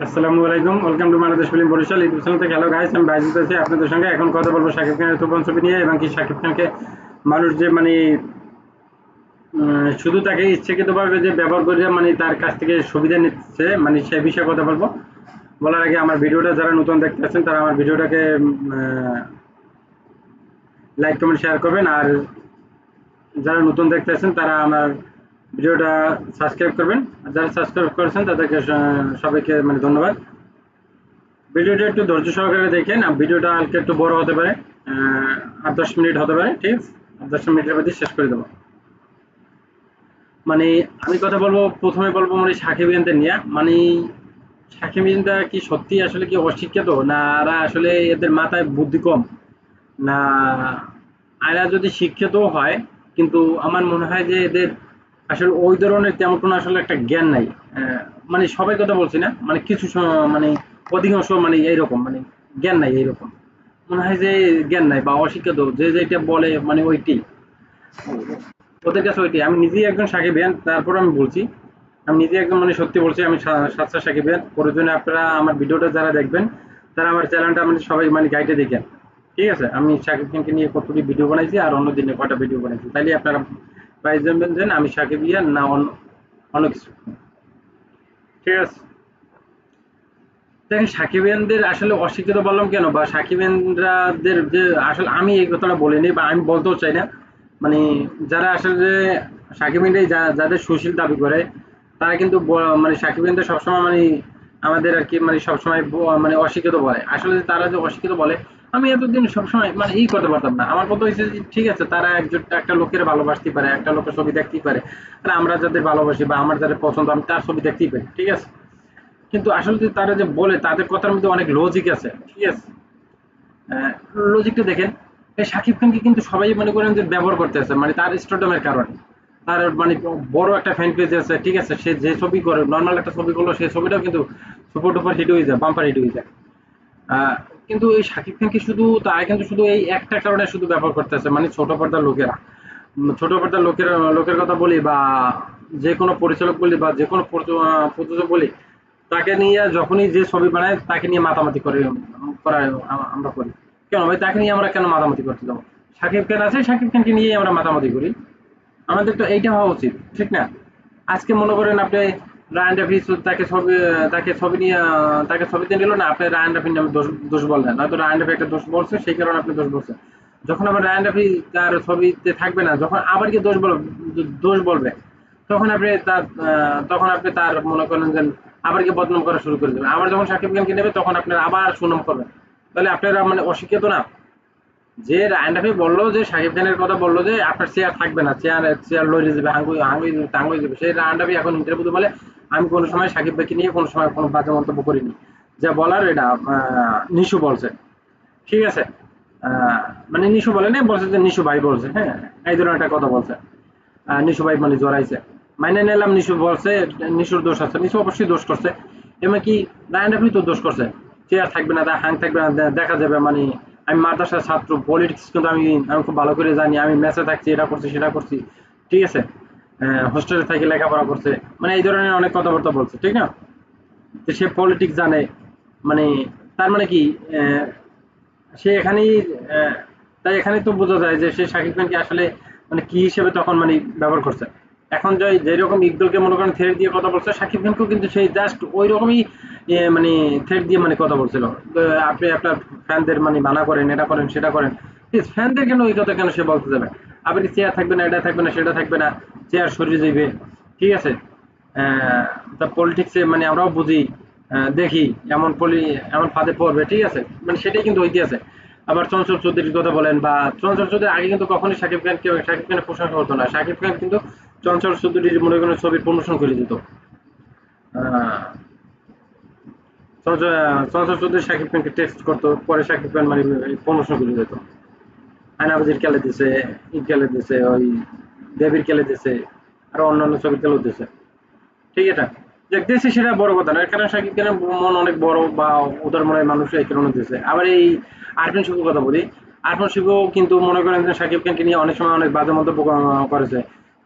আসসালামু আলাইকুম, welcome to Bangladesh film Barishal YouTube channel থেকে। হ্যালো গাইস, আমি বাইজিত আছি আপনাদের সঙ্গে। এখন কথা বলবো শাকিব খানের তুফান ছবি নিয়ে, এবং কি শাকিব খানকে মানুষ যে শুধু তাকে ইচ্ছাকৃতভাবে যে ব্যবহার করে তার কাছ থেকে সুবিধা নিচ্ছে, সে বিষয়ে কথা বলবো। বলার আগে আমার ভিডিওটা যারা নতুন দেখতে আছেন তারা আমার ভিডিওটাকে লাইক কমেন্ট শেয়ার করবেন, আর যারা নতুন দেখতে আছেন তারা আমার ভিডিওটা সাবস্ক্রাইব করবেন। আর যারা সাবস্ক্রাইব করেছেন তাদেরকে সবাইকে ধন্যবাদ। ভিডিওটা একটু ধৈর্য সহকারে দেখেন। ভিডিওটা হালকা একটু বড় হতে পারে, ৮-১০ মিনিট হতে পারে, ঠিক আছে? ৮-১০ মিনিটের মধ্যে শেষ করে দেবো। মানে আমি কথা বলবো, প্রথমে বলবো সাকিব ইয়ানদের নিয়ে। সাকিব ইয়ানরা কি সত্যি আসলে কি অশিক্ষিত, না এরা আসলে এদের মাথায় বুদ্ধি কম, না এরা যদি শিক্ষিত হয়, কিন্তু আমার মনে হয় যে এদের আসলে ওই ধরনের তেমন কোনো আসলে একটা জ্ঞান নাই। সবাই কথা বলছি না, কিছু অধিকাংশ এইরকম জ্ঞান নাই এইরকম। মনে হয় যে জ্ঞান নাই বা অশিক্ষিত, যে যেটা বলে ওইটি ওদের কাছে ওইটি। আমি নিজেই একজন সাকিবিয়ান, তারপর আমি বলছি আমি নিজে একদম সত্যি বলছি, আমি সাতটা সাকিবিয়ান। প্রয়োজনে আপনারা আমার ভিডিওটা যারা দেখবেন তারা আমার চ্যানেলটা সবাই গাইডে দেখেন, ঠিক আছে? আমি সাকিব খানকে নিয়ে কতটি ভিডিও বানাইছি আর অন্য দিনে কটা ভিডিও বানাইছি, তাইলে আপনারা প্রাইজ জানবেন যে আমি সাকিবিয়ান না অন্য অন্য কিছু, ঠিক আছে? দেখেন, সাকিবিয়ানদের আসলে অশিক্ষিত বললাম কেন, বা সাকিবিয়ানদের যে আসলে আমি এই কথাটা বলিনি বা আমি বলতেও চাই না। মানে যারা আসলে যে সাকিবিয়ানরাই যাদের সুশীল দাবি করে, তারা কিন্তু সাকিবিয়ানদের সবসময় আমাদের আর কি সবসময় অশিক্ষিত বলে। আসলে তারা যে অশিক্ষিত বলে, আমি এতদিন সবসময় ই করতে পারতাম না। আমার কথা হয়েছে যে ঠিক আছে, তারা একটা লোকের ভালোবাসতেই পারে, একটা লোকের ছবি দেখতেই পারে, আর আমরা যাদের ভালোবাসি বা আমার যাদের পছন্দ আমি তার ছবি দেখতেই পারি, ঠিক আছে? কিন্তু আসলে যে তারা যে বলে তাদের কথার মধ্যে অনেক লজিক আছে, ঠিক আছে? লজিকটা দেখেন, এই শাকিব খানকে কিন্তু সবাই মনে করেন যে ব্যবহার করতে আছে, তার স্টারডমের কারণে। তার বড় একটা ফ্যান পেজ আছে, ঠিক আছে? সে যে ছবি করে, নর্মাল একটা ছবি করলো, সেই ছবিটাও কিন্তু সুপার ডুপার হিট হয়ে যায়, বাম্পার হিট হয়ে যায়। আহ, কিন্তু এই শাকিব খানকে শুধু তারা কিন্তু শুধু এই একটা কারণে শুধু ব্যবহার করতেছে, ছোট পর্দার লোকেরা। ছোট পর্দার লোকের কথা বলি, বা যে কোনো পরিচালক বলি, বা যে কোনো প্রযোজক বলি, তাকে নিয়ে যখনই যে ছবি বানায় তাকে নিয়ে মাতামাতি করে করায় আমরা করি। কেন ভাই, তাকে নিয়ে আমরা কেন মাতামাতি করতে যাবো? শাকিব খান আছে, শাকিব খানকে নিয়েই আমরা মাতামাতি করি। আমাদের তো এইটা হওয়া উচিত, ঠিক না? আজকে মনে করেন আপনি রায়ান রাফি তাকে ছবি নিয়ে তাকে ছবিতে নিল না, আপনি রায়ান রাফির নামে দোষ দোষ বললেন, নয়তো রায়ান রাফি একটা দোষ বলছে সেই কারণে আপনি দোষ বলছেন। যখন আবার রায়ান রাফি তার ছবিতে থাকবে না, যখন আবার কি দোষ বলবে, তখন আপনি তার মনে করেন যে আবার কি বদনাম করা শুরু করে দেবেন। আবার যখন সাকিব খানকে নেবে তখন আপনারা আবার সুনাম করবেন। তাহলে আপনারা অশিক্ষিত না? যে রায়হান রাফি বললো, যে শাকিব খানের কথা বললো যে আপনার চেয়ার থাকবে না, চেয়ার লড়ে যাবে, হাঙ্গুই যাবে, সেই রায়হান রাফি এখন ইন্টারভিউতে বলে আমি কোনো সময় সাকিব ভাইকে নিয়ে কোনো সময় কোনো বাজে মন্তব্য করিনি। যা বলার এটা নিশু বলছে, ঠিক আছে? নিশু বলেনি, বলছে যে নিশু ভাই বলছে, হ্যাঁ, এই ধরনের একটা কথা বলছে। নিশু ভাই জড়াইছে, মাইনে নিলাম নিশু বলছে, নিশুর দোষ আছে, নিশু অবশ্যই দোষ করছে। এমন কি রায়হান রাফি তো দোষ করছে, চেয়ার থাকবে না, হাং থাকবে না, দেখা যাবে। আমি মাদ্রাসার ছাত্র, পলিটিক্স কিন্তু আমি আমি খুব ভালো করে জানি, আমি ম্যাচে থাকছি, এটা করছি সেটা করছি, ঠিক আছে? হোস্টেলে থেকে লেখাপড়া করছে, এই ধরনের অনেক কথাবার্তা বলছে, ঠিক না? যে সে পলিটিক্স জানে, মানে তার কি আহ, সে এখানেই আহ, তাই এখানেই তো বোঝা যায় যে সে শাকিব খানকে আসলে কি হিসেবে তখন ব্যবহার করছে। এখন যেরকম ইকবালকে মনে করেন থ্রেড দিয়ে কথা বলছে, শাকিব খানকেও কিন্তু সেই জাস্ট ওই রকমই থ্রেড দিয়ে কথা বলছিল। আপনি আপনার ফ্যানদের মানা করেন, এটা করেন সেটা করেন। ফ্যানদের কেন ওই কথা কেন সে বলতে যাবে? আবার চেয়ার থাকবে না, এটা থাকবে না, সেটা থাকবে না, চেয়ার সরিয়ে যাইবে, ঠিক আছে? তা পলিটিক্সে আমরাও বুঝি, দেখি এমন ফাঁদে পড়বে, ঠিক আছে? সেটাই কিন্তু ঐতিহাসে। আবার চঞ্চল চৌধুরীর কথা বলেন, বা চঞ্চল চৌধুরী আগে কিন্তু কখনোই শাকিব খানের প্রশংসা করতো না। শাকিব খান কিন্তু চঞ্চল চৌধুরীর মনে করেন ছবির প্রমোশন করে দিত। আহ, চঞ্চল চৌধুরী শাকিব খানকে টেক্সট করতো, পরে শাকিব খান প্রমোশন করে দিত। আয়নাবাজির খেলে দিছে, ঈদ খেলে দিছে, ওই দেবীর খেলে দিছে, আরো অন্যান্য ছবির খেলেও দিছে, ঠিক এটা? দেখতেছি সেটা বড় কথা না, কারণ শাকিব খানের মন অনেক বড়, বা উদার মনের মানুষ, এই কারণে দিয়েছে। আবার এই আরফিন শুভর কথা বলি, আরফিন শুভ কিন্তু মনে করেন যে শাকিব খানকে নিয়ে অনেক সময় অনেক বাজে মন্তব্য করেছে।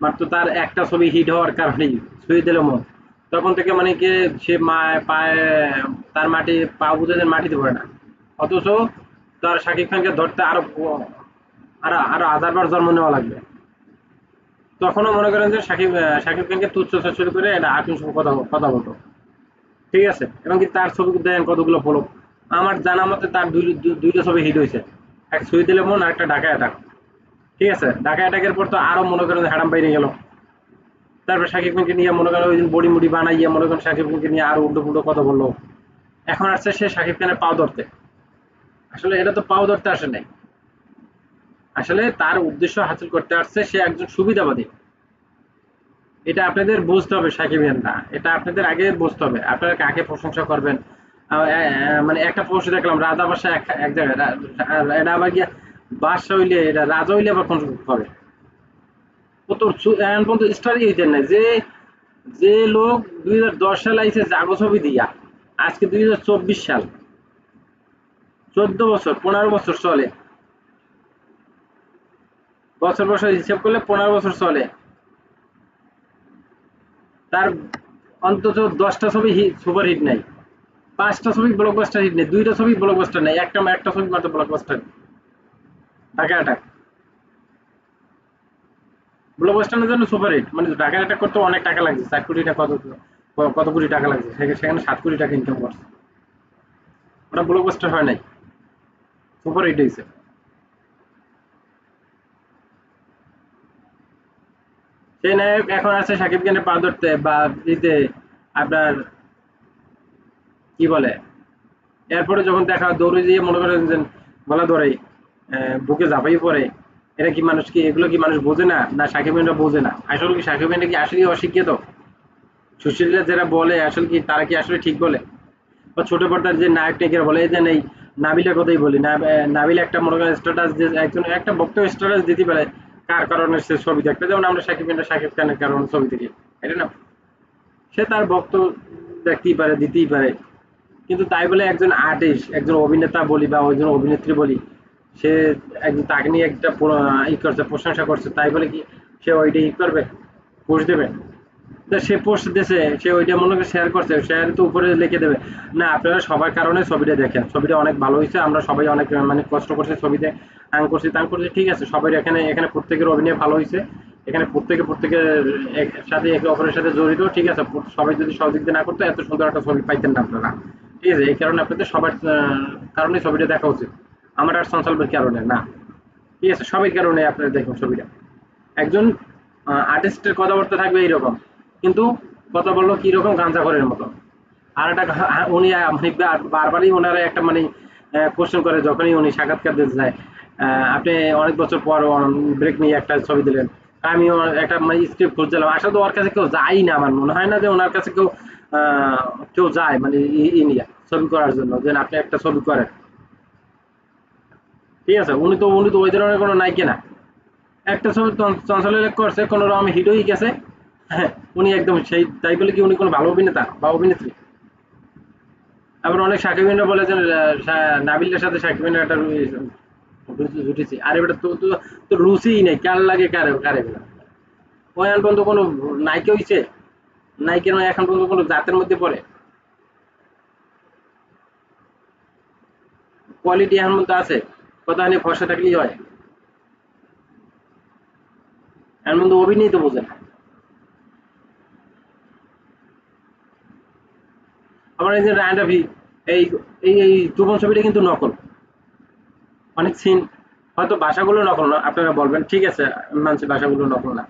মাত্র তার একটা ছবি হিট হওয়ার কারণেই ছুঁয়ে দিল মন, তখন থেকে মানে কি সে পায়ে তার মাটি পা বুঝে মাটিতে পড়ে না, অথচ তার শাকিব খানকে ধরতে আরো আরো আরো হাজারবার জন্ম নেওয়া লাগবে। তখনও মনে করেন যে শাকিব খানকে তুচ্ছ তাচ্ছিল্য করে এটা আকিম কথা কথা বলতো, ঠিক আছে, এবং কি তার ছবি দেখেন কতগুলো ফলো। আমার জানা মতে তার দুইটা ছবি হিট হয়েছে, এক সুইট লেমন আর একটা ঢাকা অ্যাটাক, ঠিক আছে। ঢাকা অ্যাটাকের পর তো আরো মনে করেন যে হ্যাডাম বাইরে গেল। তারপর শাকিব খানকে নিয়ে মনে করেন ওই দিন বডি মুডি বানাইয়া মনে করেন শাকিব খানকে নিয়ে আরো উল্টো পুল্টো কথা বললো। এখন আসছে সে শাকিব খানের পাও ধরতে, আসলে এটা তো পাও ধরতে আসে নাই, আসলে তার উদ্দেশ্য হাসিল করতে আসছে, সে একজন সুবিধাবাদী। এটা আপনাদের বুঝতে হবে সাকিবিয়ানরা, এটা আপনাদের আগে বুঝতে হবে আপনারা কাকে প্রশংসা করবেন। মানে একটা পোস্ট দেখলাম রাজা বাসা এক জায়গায় এটা আবার গিয়া বাদশা হইলে এটা রাজা হইলে আবার কোন করে ও তো এখন পর্যন্ত স্টারই হইতেন না যে যে লোক 2010 সালে আইছে জাগো ছবি দিয়া, আজকে 2024 সাল, 14 বছর 15 বছর চলে, বছর বছর হিসাব করলে 15 বছর চলে, তার অন্তত 10টা ছবি সুপার হিট নাই, 5টা ছবি ব্লকবাস্টার হিট নেই, 2টা ছবি ব্লকবাস্টার নেই, একটা ছবি মাত্র ব্লকবাস্টার, ঢাকা অ্যাটাক। ব্লকবাস্টারের জন্য সুপার হিট, মানে ঢাকা অ্যাটাক করতে অনেক টাকা লাগছে, 4 কোটি টাকা কত কোটি টাকা লাগছে, সেখানে 7 কোটি টাকা ইনকাম করছে, ওটা ব্লকবাস্টার হয় নাই, সুপার হিট হয়েছে। সেই নায়ক এখন আছে সাকিব খানের পা ধরতে বা দিতে আপনার কি বলে, এরপরে যখন দেখা দৌড়ে দিয়ে মনে করেন যে গলা ধরে বুকে ঝাঁপাই পড়ে, এটা কি মানুষ কি এগুলো কি মানুষ বোঝে না, না সাকিব খানরা বোঝে না, আসলে কি সাকিব খানরা কি আসলে অশিক্ষিত, সুশীলরা যারা বলে আসলে কি তারা কি আসলে ঠিক বলে, বা ছোট পর্দার যে নায়ক নায়িকারা বলে, এই যে এই নাবিলের কথাই বলি না, নাবিল একটা মনে করেন স্ট্যাটাস যে একজন একটা বক্তব্য স্ট্যাটাস দিতে পারে কার কারণে সে ছবি দেখতে, যেমন আমরা সাকিব খানের কারণে ছবি দেখি, এটা না, সে তার বক্তব্য দেখতেই পারে দিতেই পারে, কিন্তু তাই বলে একজন আর্টিস্ট একজন অভিনেতা বলি বা একজন অভিনেত্রী বলি, সে একজন তাকে নিয়ে একটা ই করছে প্রশংসা করছে, তাই বলে কি সে ওইটা ই করবে, পোস্ট দেবে, তা সে পোস্ট দিয়েছে সে ওইটা মনে করে শেয়ার করছে, শেয়ার তো উপরে লিখে দেবে না আপনারা সবার কারণে ছবিটা দেখেন, ছবিটা অনেক ভালো হয়েছে, আমরা সবাই অনেক মানে কষ্ট করছি ছবিতে, আং করছি তাং করছি, ঠিক আছে, সবাই এখানে এখানে প্রত্যেকের অভিনয় ভালো হয়েছে, এখানে প্রত্যেকের সাথে একে অপরের সাথে জড়িত, ঠিক আছে, সবাই যদি সহযোগিতা না করতো এত সুন্দর একটা ছবি পাইতেন না আপনারা, ঠিক আছে, এই কারণে আপনাদের সবার কারণে ছবিটা দেখা উচিত, আমার আর সঞ্চালবের কারণে না, ঠিক আছে, সবাই কারণে আপনারা দেখুন ছবিটা, একজন আর্টিস্টের কথাবার্তা থাকবে এইরকম, কিন্তু কথা বললো কি রকম গাঁজাখরের মতো। আর একটা উনি মানে বারবারই ওনারা একটা মানে কোশ্চেন করে যখনই উনি সাক্ষাৎকার দিতে যায়, আপনি অনেক বছর পর ব্রেক নিয়ে একটা ছবি দিলেন, আমি একটা মানে স্ক্রিপ্ট খুঁজছিলাম, আসলে তো ওর কাছে কেউ যায় না, আমার মনে হয় না যে ওনার কাছে কেউ যায় মানে নিয়ে ছবি করার জন্য যে আপনি একটা ছবি করেন, ঠিক আছে, উনি তো ওই ধরনের কোনো নায়িকা না, একটা ছবি চঞ্চলের করছে কোনো রকম হিট হয়ে গেছে, হ্যাঁ, উনি একদম সেই, তাই বলে কি উনি কোনো ভালো অভিনেতা বা অভিনেত্রী। আবার অনেক সাকিবিনরা বলে যে নাবিলের সাথে সাকিবিনের একটা জুটেছে, আরে বেটা তো তো তো রুচিই নেই, কার লাগে কারে কারে বেটা, ও এখন পর্যন্ত কোনো নায়িকা হইছে, নায়িকা নয় এখন পর্যন্ত কোনো জাতের মধ্যে পড়ে, কোয়ালিটি এখন মধ্যে আছে, কথা নিয়ে ফসা থাকলেই হয়, এর মধ্যে অভিনয় তো বোঝে না। আবার এই যে রায়ন রাফি, এই এই তুফান ছবিটা কিন্তু নকল, অনেক সিন হয়তো ভাষাগুলো নকল না, আপনারা বলবেন ঠিক আছে মানছি ভাষাগুলো নকল না,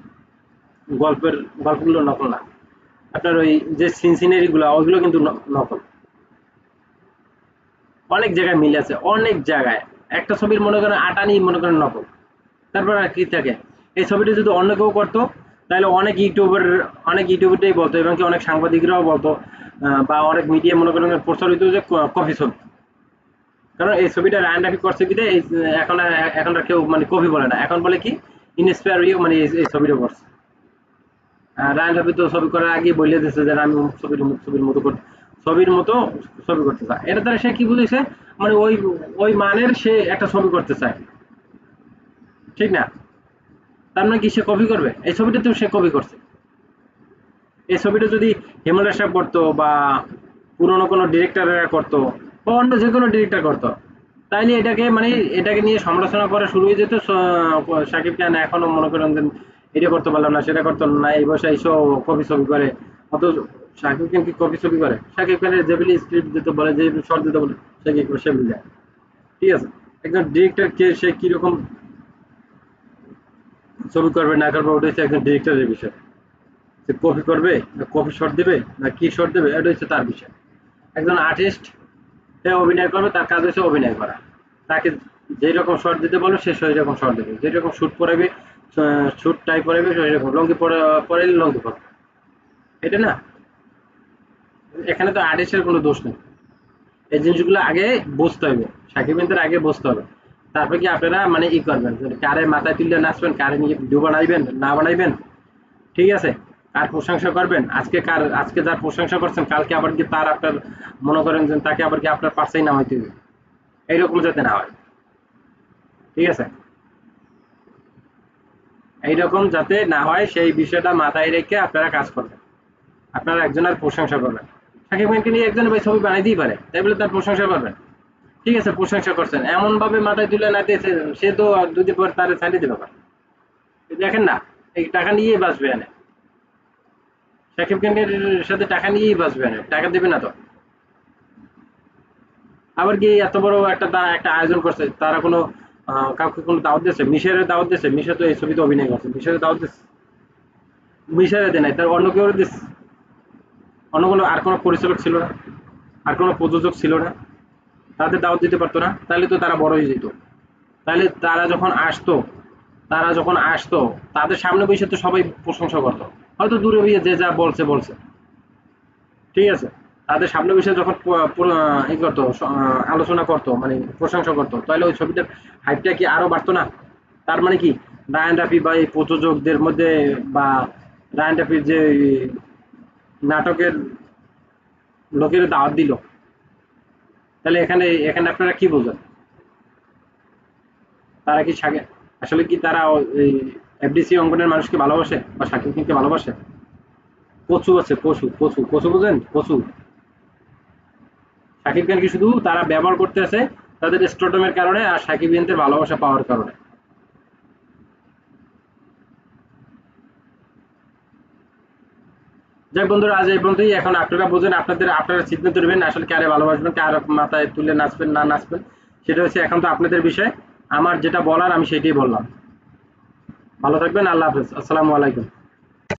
গল্পের গল্পগুলো নকল না, আপনার ওই যে সিনারি গুলো ওইগুলো কিন্তু নকল, অনেক জায়গায় মিল আছে, অনেক জায়গায় একটা ছবির মনে করেন আটানি মনে করেন নকল, তারপর আর কি থাকে, এই ছবিটা যদি অন্য কেউ করতো তাহলে অনেক ইউটিউবারটাই বলতো এবং কি অনেক সাংবাদিকরাও বলতো, বা অনেক মিডিয়া মনে করেন প্রচারিত যে কপি ছবি, কারণ এই ছবিটা রায়ন রাফি করছে বিধায় এখন আর কেউ মানে কপি বলে না, এখন বলে কি ইন্সপায়ার হয়ে মানে এই ছবিটা করছে। রায়ন রাফি তো ছবি করার আগে বলে দিচ্ছে যে আমি ছবির মতো ছবির মতো ছবি করতে চায়, এটা দ্বারা সে কি বুঝেছে মানে ওই মানের সে একটা ছবি করতে চায়, ঠিক না, তার মানে কি সে কপি করবে, এই ছবিটা তো সে কপি করছে, এই ছবিটা যদি হেমন্ত সাহেব করতো বা পুরনো কোনো ডিরেক্টররা করতো বা অন্য যে কোনো ডিরেক্টর করতো, তাইলে এটাকে মানে এটাকে নিয়ে সমালোচনা করা শুরু হয়ে যেত। শাকিব খান এখনো মনে করেন যে এটা করতে পারলাম না, সেটা করতে পারলাম না, এই বসে এইসব কপি ছবি করে। অত শাকিব খান কি কপি ছবি করে? শাকিব খানের যেগুলি স্ক্রিপ্ট দিতে বলে, যে শর্ট দিতে বলে, সে কি করে সেগুলি যায়। ঠিক আছে, একজন ডিরেক্টর কে সে কিরকম ছবি করবে না করবে ওটা হচ্ছে একজন ডিরেক্টরের বিষয়। সে কপি করবে না কপি শট দেবে না কি শট দেবে, এটা হচ্ছে তার বিষয়। একজন আর্টিস্ট সে অভিনয় করবে, তার কাজ হচ্ছে অভিনয় করা। তাকে যেই রকম শট দিতে বলবে সে সেই রকম শট দেবে, যেই রকম শুট পরাবে শুট টাই পরাবে সেই রকম, লঙ্গি পরাইলে লঙ্গি পরাবে, এটা না। এখানে তো আর্টিস্টের কোনো দোষ নেই। এই জিনিসগুলো আগে বুঝতে হবে, সাকিব খানদের আগে বুঝতে হবে। তারপর কি আপনারা মানে ই করবেন, কারে মাথায় তুললে নাচবেন, কারে নিয়ে ভিডিও বানাইবেন না বানাইবেন, ঠিক আছে, কার প্রশংসা করবেন, আজকে যার প্রশংসা করছেন কালকে আবার কি তার আপনার মনে করেন যে তাকে আবার কি আপনার পাশেই নামাইতে হবে, এইরকম যাতে না হয়। ঠিক আছে, এইরকম যাতে না হয় সেই বিষয়টা মাথায় রেখে আপনারা কাজ করবেন। আপনারা একজনের প্রশংসা করবেন, সাকিব খানকে নিয়ে একজন ভাই ছবি বানাইতেই পারে, তাই বলে তার প্রশংসা করবেন। ঠিক আছে, প্রশংসা করছেন, এমন ভাবে মাথায় তুলে না দিয়েছে, সে তো দুদিন পর তার ছাড়িয়ে দেবে আবার। দেখেন না, এই টাকা নিয়েই বাঁচবে এনে, সাকিব খানের সাথে টাকা নিয়েই বাঁচবে এনে, টাকা দেবে না তো। আবার কি এত বড় একটা একটা আয়োজন করছে, তারা কোনো কাউকে কোনো দাওয়াত দিয়েছে? মিশরের দাওয়াত দিয়েছে? মিশর তো এই ছবিতে অভিনয় করছে, মিশরের দাওয়াত দিচ্ছে? মিশরে দেয় নাই, তার অন্য কেউ দিচ্ছে? অন্য কোনো আর কোনো পরিচালক ছিল না, আর কোনো প্রযোজক ছিল না, তাদের দাওয়াত দিতে পারতো না? তাহলে তো তারা বড় হয়ে যেত। তাহলে তারা যখন আসতো তাদের সামনে বসে তো সবাই প্রশংসা করতো। হয়তো দূরে গিয়ে যে যা বলছে বলছে, ঠিক আছে, তাদের সামনে বসে যখন ই করতো, আলোচনা করতো, মানে প্রশংসা করতো, তাহলে ওই ছবিটার হাইপটা কি আরো বাড়তো না? তার মানে কি রায়ান রাফি বা এই প্রযোজকদের মধ্যে বা রায়ান রাফির যে নাটকের লোকের দাওয়াত দিল, তাহলে এখানে এখানে আপনারা কি বোঝেন? তারা কি আসলে কি তারা এই এফডিসি অঙ্গনের মানুষকে ভালোবাসে বা শাকিব খানকে ভালোবাসে? কচু আছে, কচু কচু কচু বোঝেন? কচু শাকিব খানকে শুধু তারা ব্যবহার করতে আছে তাদের স্টোডমের কারণে, আর শাকিব খানদের ভালোবাসা পাওয়ার কারণে। যাই বন্ধুরা, আজ এই পর্যন্তই। এখন আপনারা বোঝেন, আপনারা সিদ্ধান্ত নেবেন আসলে কারে ভালোবাসবেন, কার মাথায় তুলে নাচবেন না নাচবেন, সেটা হচ্ছে এখন তো আপনাদের বিষয়। আমার যেটা বলার আমি সেটাই বললাম। ভালো থাকবেন, আল্লাহ হাফেজ, আসসালামু আলাইকুম।